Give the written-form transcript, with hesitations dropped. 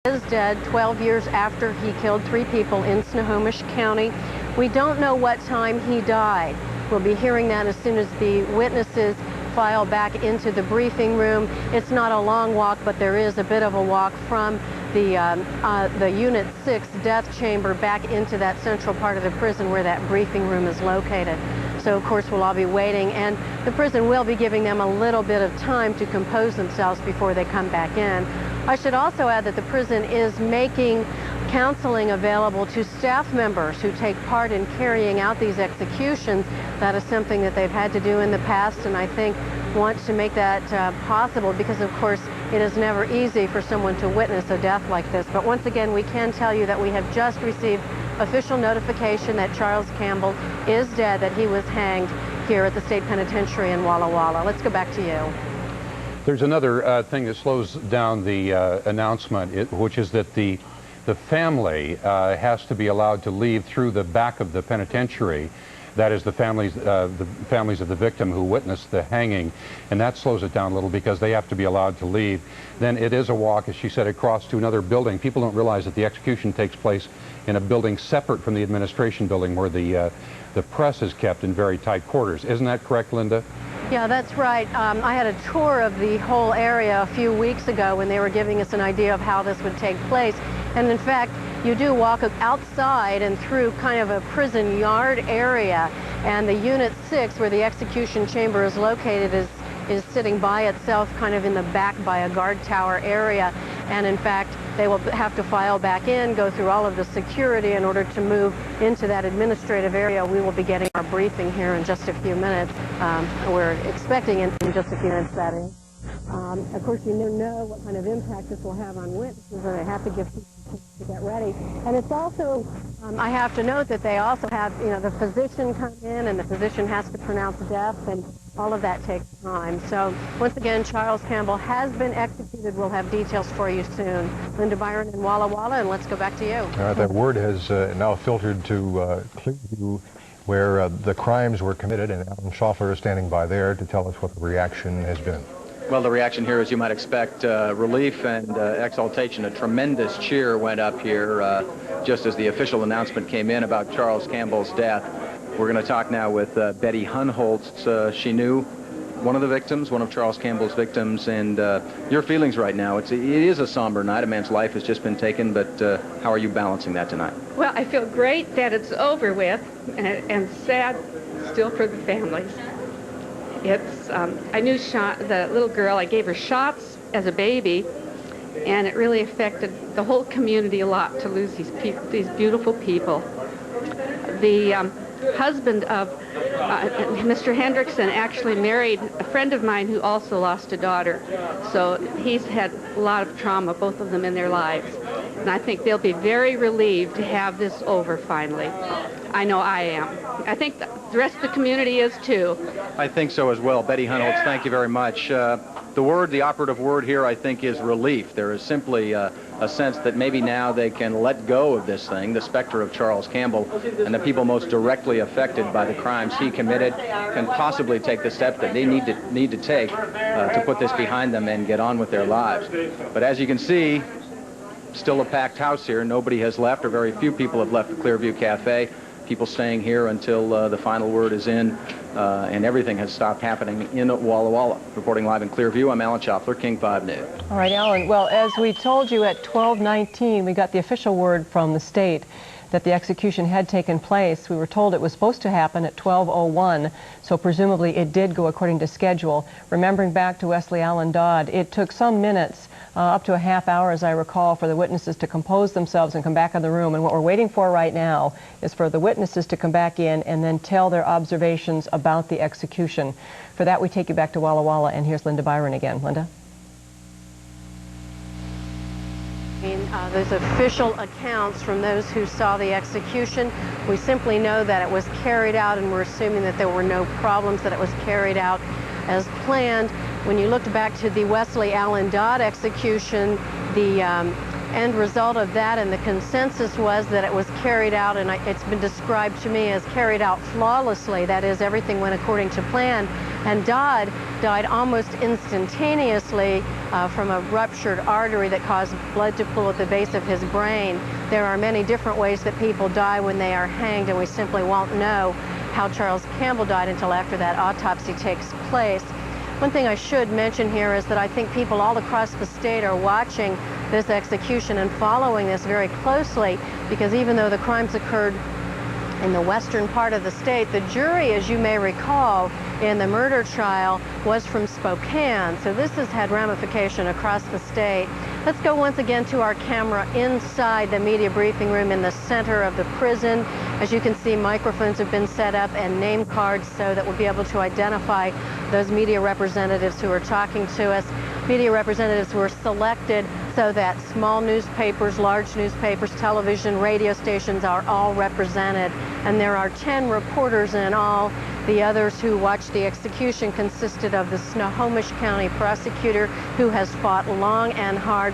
is dead 12 years after he killed 3 people in Snohomish County. We don't know what time he died. We'll be hearing that as soon as the witnesses file back into the briefing room. It's not a long walk, but there is a bit of a walk from the Unit 6 death chamber back into that central part of the prison where that briefing room is located. So of course we'll all be waiting, and the prison will be giving them a little bit of time to compose themselves before they come back in. I should also add that the prison is making counseling available to staff members who take part in carrying out these executions. That is something that they've had to do in the past, and I think want to make that possible, because of course it is never easy for someone to witness a death like this. But once again, we can tell you that we have just received official notification that Charles Campbell is dead, that he was hanged here at the state penitentiary in Walla Walla. Let's go back to you. There's another thing that slows down the announcement, which is that the family has to be allowed to leave through the back of the penitentiary. That is the families of the victim who witnessed the hanging, and that slows it down a little because they have to be allowed to leave. Then it is a walk, as she said, across to another building. People don't realize that the execution takes place in a building separate from the administration building, where the press is kept in very tight quarters. Isn't that correct, Linda? Yeah, that's right. I had a tour of the whole area a few weeks ago when they were giving us an idea of how this would take place. And in fact, you do walk outside and through kind of a prison yard area, and the Unit 6, where the execution chamber is located, is sitting by itself kind of in the back by a guard tower area. And in fact, they will have to file back in, go through all of the security in order to move into that administrative area. We will be getting our briefing here in just a few minutes. We're expecting in just a few minutes, that is. Of course, you know what kind of impact this will have on witnesses, and they have to give people to get ready. And it's also, I have to note that they also have, the physician come in, and the physician has to pronounce death, and all of that takes time. So once again, Charles Campbell has been executed. We'll have details for you soon. Linda Byron in Walla Walla, and let's go back to you. All right, that word has now filtered to Clearview, where the crimes were committed, and Alan Schaffler is standing by there to tell us what the reaction has been. Well, the reaction here, as you might expect, relief and exaltation. A tremendous cheer went up here just as the official announcement came in about Charles Campbell's death. We're going to talk now with Betty Hunholtz. She knew one of the victims, one of Charles Campbell's victims, and your feelings right now. It is a somber night. A man's life has just been taken, but how are you balancing that tonight? Well, I feel great that it's over with, and sad still for the families. It's, I knew the little girl. I gave her shots as a baby, and it really affected the whole community a lot to lose these people, these beautiful people. The husband of Mr. Hendrickson actually married a friend of mine who also lost a daughter. So he's had a lot of trauma, both of them in their lives. And I think they'll be very relieved to have this over finally. I know I am. I think the rest of the community is too. I think so as well. Betty Hunholtz, thank you very much. The operative word here, I think, is relief. There is simply a sense that maybe now they can let go of this thing, the specter of Charles Campbell, and the people most directly affected by the crimes he committed can possibly take the step that they need to take to put this behind them and get on with their lives. But as you can see, still a packed house here. Nobody has left, or very few people have left the Clearview Cafe. People staying here until the final word is in, and everything has stopped happening in Walla Walla. Reporting live in Clearview, I'm Alan Schaffler, King 5 News. All right, Alan. Well, as we told you at 12:19, we got the official word from the state that the execution had taken place. We were told it was supposed to happen at 12:01, so presumably it did go according to schedule. Remembering back to Wesley Allen Dodd, it took some minutes, up to a half hour, as I recall, for the witnesses to compose themselves and come back in the room. And what we're waiting for right now is for the witnesses to come back in and then tell their observations about the execution. For that, we take you back to Walla Walla, and here's Linda Byron again. Linda? Those official accounts from those who saw the execution. We simply know that it was carried out, and we're assuming that there were no problems, that it was carried out as planned. When you looked back to the Wesley Allen Dodd execution, the end result of that and the consensus was that it was carried out, and it's been described to me as carried out flawlessly. That is, everything went according to plan. And Dodd died almost instantaneously from a ruptured artery that caused blood to pool at the base of his brain. There are many different ways that people die when they are hanged, and we simply won't know how Charles Campbell died until after that autopsy takes place. One thing I should mention here is that I think people all across the state are watching this execution and following this very closely, because even though the crimes occurred in the western part of the state, the jury, as you may recall, in the murder trial was from Spokane. So this has had ramification across the state. Let's go once again to our camera inside the media briefing room in the center of the prison. As you can see, microphones have been set up and name cards so that we'll be able to identify those media representatives who are talking to us. Media representatives were selected so that small newspapers, large newspapers, television, radio stations are all represented. And there are 10 reporters in all. The others who watched the execution consisted of the Snohomish County prosecutor, who has fought long and hard